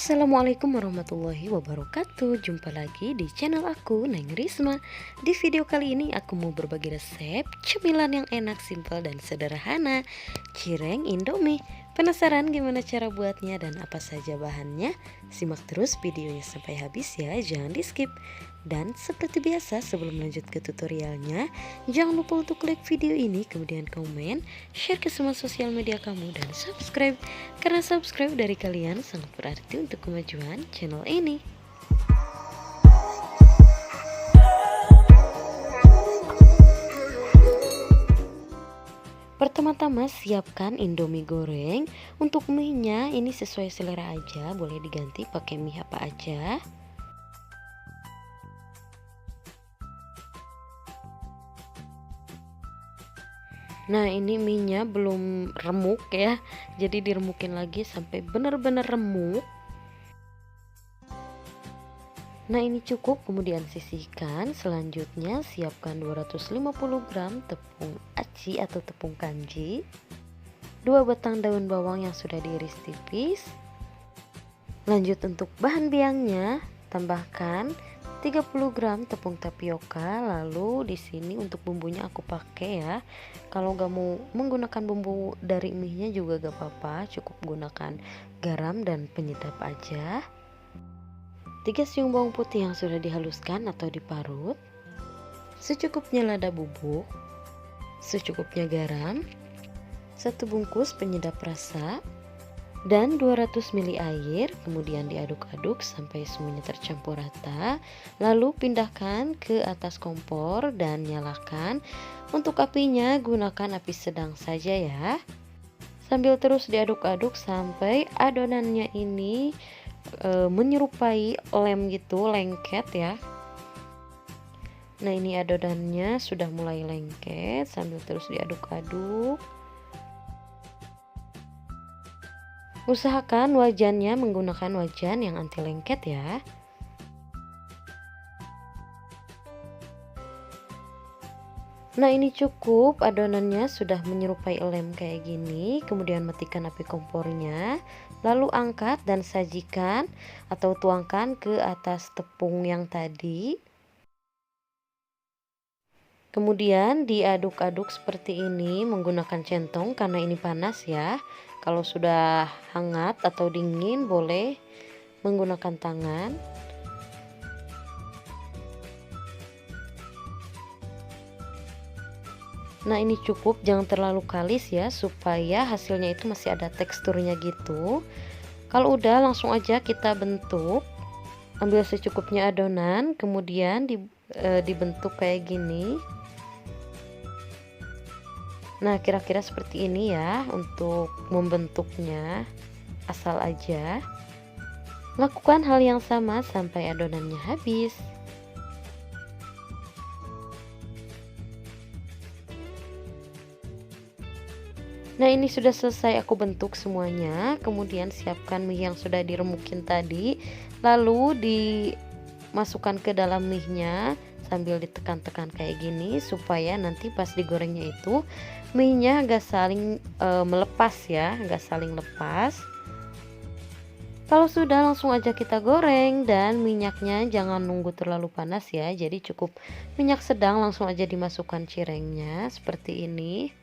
Assalamualaikum warahmatullahi wabarakatuh. Jumpa lagi di channel aku, Neng Risma. Di video kali ini aku mau berbagi resep cemilan yang enak, simpel dan sederhana, cireng Indomie. Penasaran gimana cara buatnya dan apa saja bahannya? Simak terus videonya sampai habis ya, jangan di skip. Dan seperti biasa, sebelum lanjut ke tutorialnya, jangan lupa untuk klik video ini, kemudian komen, share ke semua sosial media kamu, dan subscribe. Karena subscribe dari kalian sangat berarti untuk kemajuan channel ini. Pertama-tama siapkan Indomie goreng. Untuk mie-nya ini sesuai selera aja, boleh diganti pakai mie apa aja. Nah, ini mie-nya belum remuk ya, jadi diremukin lagi sampai benar-benar remuk. Nah, ini cukup, kemudian sisihkan. Selanjutnya siapkan 250 gram tepung aci atau tepung kanji, 2 batang daun bawang yang sudah diiris tipis. Lanjut untuk bahan biangnya, tambahkan 30 gram tepung tapioka. Lalu di sini untuk bumbunya aku pakai ya. Kalau gak mau menggunakan bumbu dari mie-nya juga gak apa-apa, cukup gunakan garam dan penyedap aja. 3 siung bawang putih yang sudah dihaluskan atau diparut. Secukupnya lada bubuk, secukupnya garam, 1 bungkus penyedap rasa, dan 200 ml air. Kemudian diaduk-aduk sampai semuanya tercampur rata. Lalu pindahkan ke atas kompor dan nyalakan. Untuk apinya gunakan api sedang saja ya, sambil terus diaduk-aduk sampai adonannya ini menyerupai lem gitu, lengket ya. Nah, ini adonannya sudah mulai lengket, sambil terus diaduk-aduk. Usahakan wajannya menggunakan wajan yang anti lengket ya. Nah, ini cukup, adonannya sudah menyerupai lem kayak gini. Kemudian matikan api kompornya, lalu angkat dan sajikan atau tuangkan ke atas tepung yang tadi. Kemudian diaduk-aduk seperti ini menggunakan centong karena ini panas ya. Kalau sudah hangat atau dingin boleh menggunakan tangan. Nah, ini cukup, jangan terlalu kalis ya, supaya hasilnya itu masih ada teksturnya gitu. Kalau udah, langsung aja kita bentuk. Ambil secukupnya adonan, kemudian dibentuk kayak gini. Nah, kira-kira seperti ini ya untuk membentuknya, asal aja. Lakukan hal yang sama sampai adonannya habis. Nah, ini sudah selesai aku bentuk semuanya. Kemudian siapkan mie yang sudah diremukin tadi, lalu dimasukkan ke dalam mie-nya sambil ditekan-tekan kayak gini supaya nanti pas digorengnya itu mie-nya gak saling melepas ya, gak saling lepas. Kalau sudah, langsung aja kita goreng, dan minyaknya jangan nunggu terlalu panas ya, jadi cukup minyak sedang, langsung aja dimasukkan cirengnya seperti ini.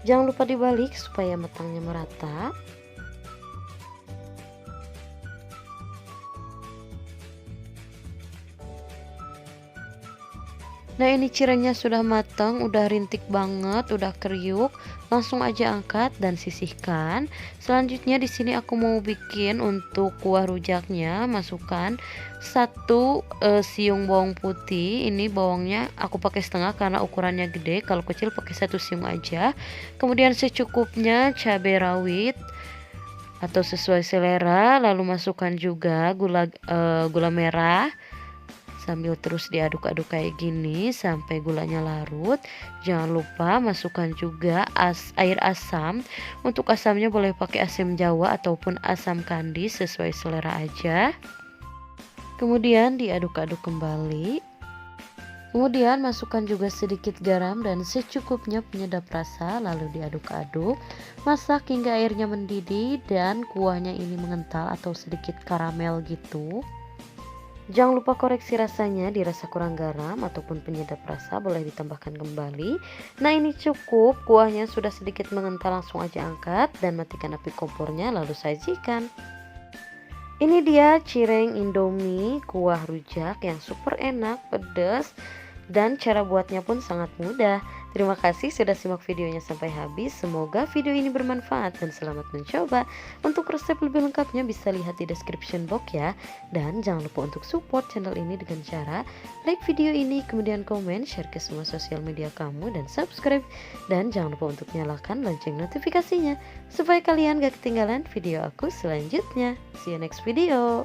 Jangan lupa dibalik supaya matangnya merata. Nah, ini cirengnya sudah matang, udah rintik banget, udah kriuk. Langsung aja angkat dan sisihkan. Selanjutnya di sini aku mau bikin untuk kuah rujaknya. Masukkan 1 siung bawang putih. Ini bawangnya aku pakai setengah karena ukurannya gede. Kalau kecil pakai 1 siung aja. Kemudian secukupnya cabai rawit atau sesuai selera. Lalu masukkan juga gula merah. Sambil terus diaduk-aduk kayak gini sampai gulanya larut. Jangan lupa masukkan juga air asam. Untuk asamnya boleh pakai asam jawa ataupun asam kandi, sesuai selera aja. Kemudian diaduk-aduk kembali. Kemudian masukkan juga sedikit garam dan secukupnya penyedap rasa, lalu diaduk-aduk. Masak hingga airnya mendidih dan kuahnya ini mengental atau sedikit karamel gitu. Jangan lupa koreksi rasanya, dirasa kurang garam ataupun penyedap rasa boleh ditambahkan kembali. Nah ini cukup, kuahnya sudah sedikit mengental, langsung aja angkat dan matikan api kompornya lalu sajikan. Ini dia cireng Indomie kuah rujak yang super enak, pedas, dan cara buatnya pun sangat mudah. Terima kasih sudah simak videonya sampai habis. Semoga video ini bermanfaat dan selamat mencoba. Untuk resep lebih lengkapnya bisa lihat di description box ya. Dan jangan lupa untuk support channel ini dengan cara like video ini, kemudian komen, share ke semua sosial media kamu, dan subscribe. Dan jangan lupa untuk nyalakan lonceng notifikasinya supaya kalian gak ketinggalan video aku selanjutnya. See you next video.